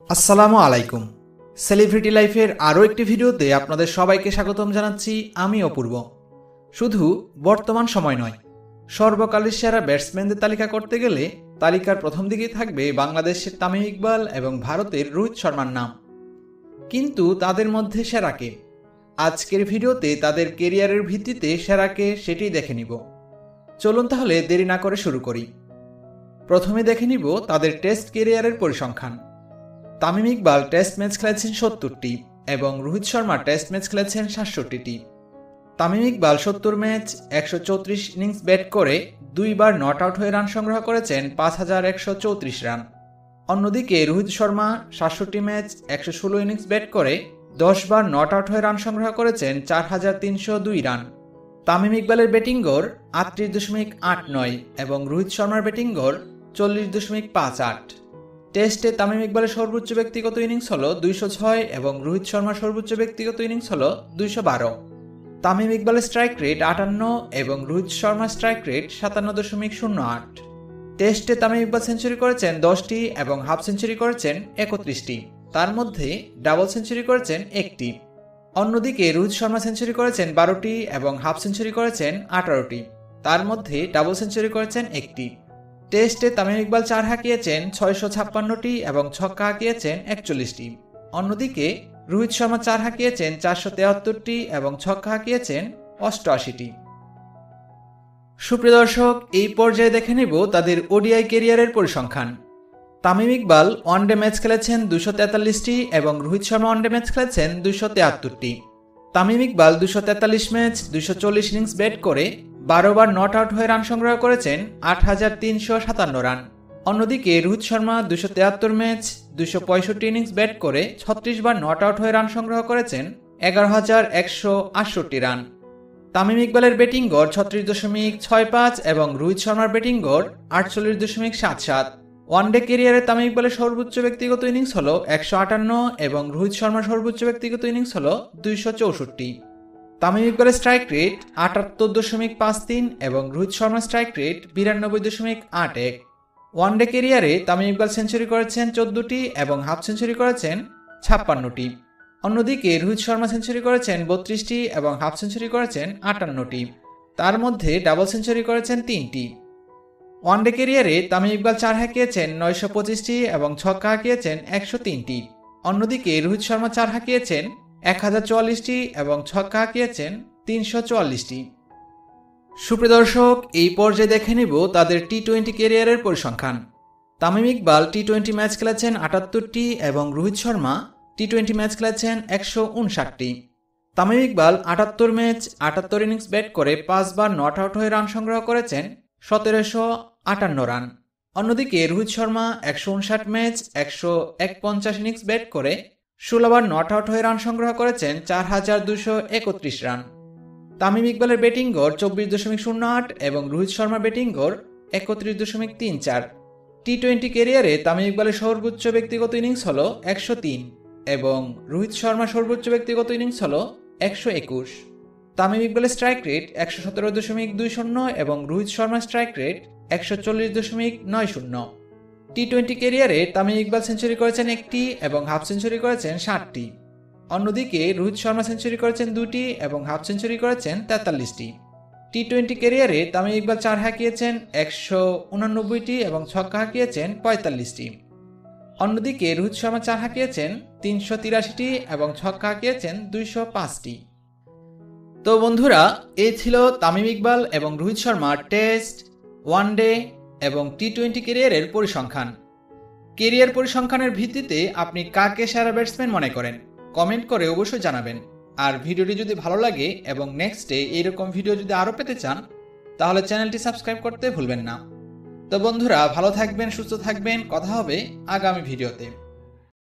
আসসালামু আলাইকুম। সেলিব্রিটি লাইফের আরও একটি ভিডিওতে আপনাদের সবাইকে স্বাগতম জানাচ্ছি। আমি অপূর্ব। শুধু বর্তমান সময় নয়, সর্বকালের সেরা ব্যাটসম্যানদের তালিকা করতে গেলে তালিকার প্রথম দিকেই থাকবে বাংলাদেশের তামিম ইকবাল এবং ভারতের রোহিত শর্মার নাম। কিন্তু তাদের মধ্যে সেরা কে? আজকের ভিডিওতে তাদের কেরিয়ারের ভিত্তিতে সেরা কে সেটি দেখে নিব। চলুন তাহলে দেরি না করে শুরু করি। প্রথমে দেখে নিব তাদের টেস্ট কেরিয়ারের পরিসংখ্যান। তামিম ইকবাল টেস্ট ম্যাচ খেলেছেন ৭০টি এবং রোহিত শর্মা টেস্ট ম্যাচ খেলেছেন ৬৭টি। Tamim Iqbal ৭০ match ১৩৪ innings bat করে 2 বার নট আউট হয়ে রান সংগ্রহ করেছেন ৫,১৩৪ রান। অন্যদিকে Rohit Sharma ৬৭ match ১১৬ innings bat করে 10 বার নট আউট হয়ে রান সংগ্রহ করেছেন ৪,৩০২ রান। তামিম ইকবালের ব্যাটিং গড় ৩৮.৮৯ এবং রোহিত শর্মার ব্যাটিং গড় ৪০.৫৮। টেস্টে তামিম ইকবালের সর্বোচ্চ ব্যক্তিগত ইনিংস হল ২০৬ এবং রোহিত শর্মার সর্বোচ্চ ব্যক্তিগত ইনিংস হল ২১২। তামিম ইকবালের স্ট্রাইক রেট ৫৮ এবং রোহিত শর্মার স্ট্রাইক রেট ৫৭.০৮। টেস্টে তামিম ইকবাল সেঞ্চুরি করেছেন ১০টি এবং হাফ সেঞ্চুরি করেছেন ৩১টি, তার মধ্যে ডাবল সেঞ্চুরি করেছেন ১টি। অন্যদিকে রোহিত শর্মা সেঞ্চুরি করেছেন ১২টি এবং হাফ সেঞ্চুরি করেছেন ১৮টি, তার মধ্যে ডাবল সেঞ্চুরি করেছেন ১টি। টেস্টে তামিম ইকবাল ৪ হাঁকিয়েছেন ৬৫৬টি এবং ছক্কা হাঁকিয়েছেন ৪১টি। অন্যদিকে রোহিত শর্মা ৪ হাঁকিয়েছেন ৪৭৩টি এবং ছক্কা হাঁকিয়েছেন ৮৮টি। সুপ্রিয় দর্শক, এই পর্যায়ে দেখে নেব তাদের ওডিআই কেরিয়ারের পরিসংখ্যান। তামিম ইকবাল ওয়ানডে ম্যাচ খেলেছেন ২৪৩টি এবং রোহিত শর্মা ওয়ানডে ম্যাচ খেলেছেন ২৭৩টি। Tamim Iqbal ২৪৩ match ২৪০ innings bat করে ১২ বার নট আউট হয়ে রান সংগ্রহ করেছেন ৮,৩৫৭ রান। অন্যদিকে Rohit Sharma ২৭৩ match ২৬৫ innings bat করে ৩৬ বার নট আউট হয়ে রান সংগ্রহ করেছেন ১১,১৬৮ রান। তামিম ইকবালের ব্যাটিং গড় ৩৬.৬৫ এবং রোহিত শর্মার ব্যাটিং গড় ৪৮.৭৭। ওয়ানডে ক্যারিয়ারে তামিম ইকবালের সর্বোচ্চ ব্যক্তিগত ইনিংস হল ১৫৮ এবং রোহিত শর্মার সর্বোচ্চ ব্যক্তিগত ইনিংস হল ২৬৪। তামিম ইকবালের স্ট্রাইক রেট ৭৮.৫৩ এবং রোহিত শর্মার স্ট্রাইক রেট ৯২.৮১। ওয়ানডে ক্যারিয়ারে তামিম ইকবাল সেঞ্চুরি করেছেন ১৪টি এবং হাফ সেঞ্চুরি করেছেন ৫৬টি। অন্যদিকে রোহিত শর্মা সেঞ্চুরি করেছেন ৩২টি এবং হাফ সেঞ্চুরি করেছেন ৫৮টি, তার মধ্যে ডাবল সেঞ্চুরি করেছেন ৩টি। ওয়ানডে ক্যারিয়ারে তামিম ইকবাল ৪ হাঁকিয়েছেন ৯২৫টি এবং ছক্কা হাঁকিয়েছেন ১০৩টি। অন্যদিকে রোহিত শর্মা ৪ হাঁকিয়েছেন ১,০৪৪টি এবং ছক্কা হাঁকিয়েছেন ৩৪৪টি। সুপ্রিয় দর্শক, এই পর্যায়ে দেখে নিব তাদের টি-২০ ক্যারিয়ারের পরিসংখ্যান। তামিম ইকবাল টি-২০ ম্যাচ খেলেছেন ৭৮টি এবং রোহিত শর্মা টি-২০ ম্যাচ খেলেছেন ১৫৯টি। Tamim Iqbal ৭৮ match ৭৮ innings bat করে ৫ বার নট আউট হয়ে রান সংগ্রহ করেছেন ১৭৫৮ রান। অন্যদিকে Rohit Sharma ১৫৯ match ১৪১ innings bat করে ১৬ বার নট আউট হয়ে রান সংগ্রহ করেছেন ৪,২৩১ রান। তামিম ইকবালের ব্যাটিং গড় ২৪.০৮ এবং রোহিত শর্মার ব্যাটিং গড় ৩১.৩৪। টি-২০ ক্যারিয়ারে তামিম ইকবালের সর্বোচ্চ ব্যক্তিগত ইনিংস হল ১০৩ এবং রোহিত শর্মার সর্বোচ্চ ব্যক্তিগত ইনিংস হল ১২১। তামিম ইকবালের স্ট্রাইক রেট ১১৭.২০ এবং রোহিত শর্মার স্ট্রাইক রেট ১৪০.৯০। টি-২০ ক্যারিয়ারে তামিম ইকবাল সেঞ্চুরি করেছেন ১টি এবং হাফ সেঞ্চুরি করেছেন ৬০টি। অন্যদিকে রোহিত শর্মা সেঞ্চুরি করেছেন ২টি এবং হাফ সেঞ্চুরি করেছেন ৪৩টি। টি-২০ ক্যারিয়ারে তামিম ইকবাল ৪ হাঁকিয়েছেন ১৮৯টি এবং ছক্কা হাঁকিয়েছেন ৪৫টি। অন্যদিকে রোহিত শর্মা ৪ হাঁকিয়েছেন ৩৮৩টি এবং ছক্কা হাঁকিয়েছেন ২০৫টি। তো বন্ধুরা, এই ছিল তামিম ইকবাল এবং রোহিত শর্মার টেস্ট, ওয়ানডে এবং টি-২০ ক্যারিয়ারের পরিসংখ্যান। ক্যারিয়ার পরিসংখ্যানের ভিত্তিতে আপনি কাকে সেরা ব্যাটসম্যান মনে করেন কমেন্ট করে অবশ্যই জানাবেন। আর ভিডিওটি যদি ভালো লাগে এবং নেক্সটে এইরকম ভিডিও যদি আরও পেতে চান তাহলে চ্যানেলটি সাবস্ক্রাইব করতে ভুলবেন না। তো বন্ধুরা, ভালো থাকবেন, সুস্থ থাকবেন, কথা হবে আগামী ভিডিওতে।